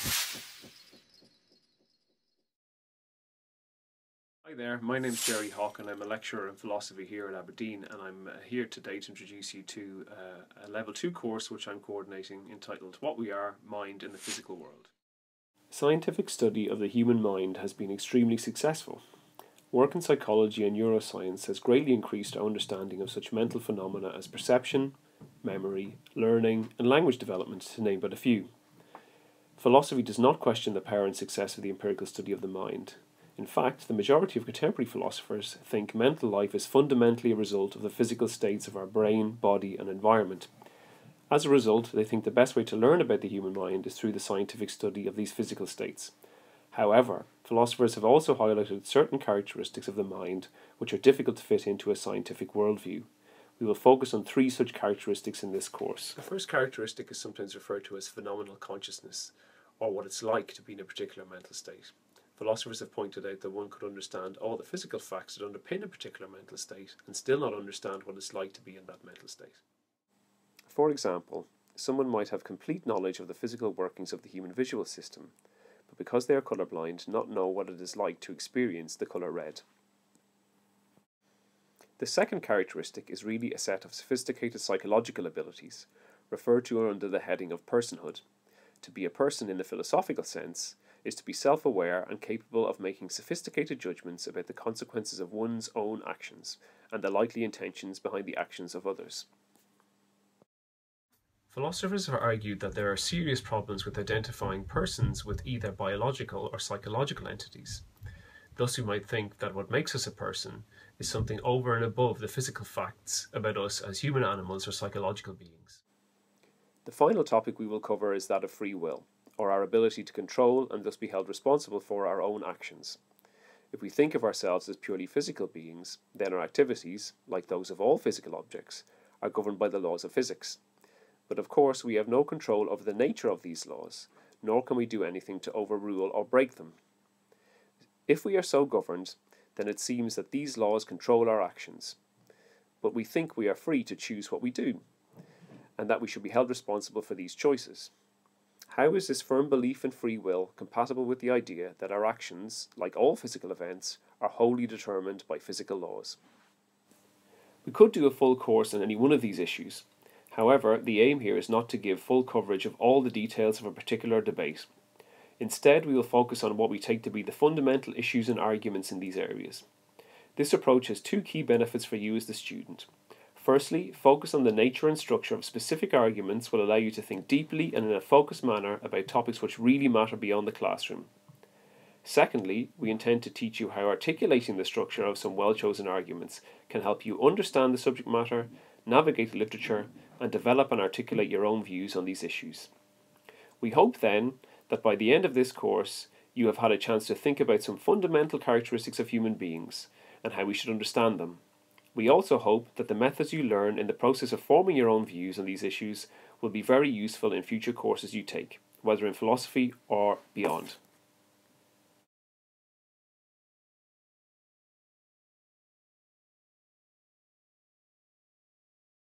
Hi there, my name is Jerry Hawke and I'm a lecturer in philosophy here at Aberdeen, and I'm here today to introduce you to a level 2 course which I'm coordinating entitled What We Are, Mind in the Physical World. Scientific study of the human mind has been extremely successful. Work in psychology and neuroscience has greatly increased our understanding of such mental phenomena as perception, memory, learning and language development, to name but a few. Philosophy does not question the power and success of the empirical study of the mind. In fact, the majority of contemporary philosophers think mental life is fundamentally a result of the physical states of our brain, body, and environment. As a result, they think the best way to learn about the human mind is through the scientific study of these physical states. However, philosophers have also highlighted certain characteristics of the mind which are difficult to fit into a scientific worldview. We will focus on 3 such characteristics in this course. The first characteristic is sometimes referred to as phenomenal consciousness, or what it's like to be in a particular mental state. Philosophers have pointed out that one could understand all the physical facts that underpin a particular mental state and still not understand what it's like to be in that mental state. For example, someone might have complete knowledge of the physical workings of the human visual system, but because they are colourblind, not know what it is like to experience the colour red. The second characteristic is really a set of sophisticated psychological abilities, referred to under the heading of personhood. To be a person in the philosophical sense is to be self-aware and capable of making sophisticated judgments about the consequences of one's own actions and the likely intentions behind the actions of others. Philosophers have argued that there are serious problems with identifying persons with either biological or psychological entities. Thus, we might think that what makes us a person is something over and above the physical facts about us as human animals or psychological beings. The final topic we will cover is that of free will, or our ability to control and thus be held responsible for our own actions. If we think of ourselves as purely physical beings, then our activities, like those of all physical objects, are governed by the laws of physics. But of course we have no control over the nature of these laws, nor can we do anything to overrule or break them. If we are so governed, then it seems that these laws control our actions. But we think we are free to choose what we do, and that we should be held responsible for these choices. How is this firm belief in free will compatible with the idea that our actions, like all physical events, are wholly determined by physical laws? We could do a full course on any one of these issues. However, the aim here is not to give full coverage of all the details of a particular debate. Instead, we will focus on what we take to be the fundamental issues and arguments in these areas. This approach has 2 key benefits for you as the student. Firstly, focus on the nature and structure of specific arguments will allow you to think deeply and in a focused manner about topics which really matter beyond the classroom. Secondly, we intend to teach you how articulating the structure of some well-chosen arguments can help you understand the subject matter, navigate the literature, and develop and articulate your own views on these issues. We hope then that by the end of this course you have had a chance to think about some fundamental characteristics of human beings and how we should understand them. We also hope that the methods you learn in the process of forming your own views on these issues will be very useful in future courses you take, whether in philosophy or beyond.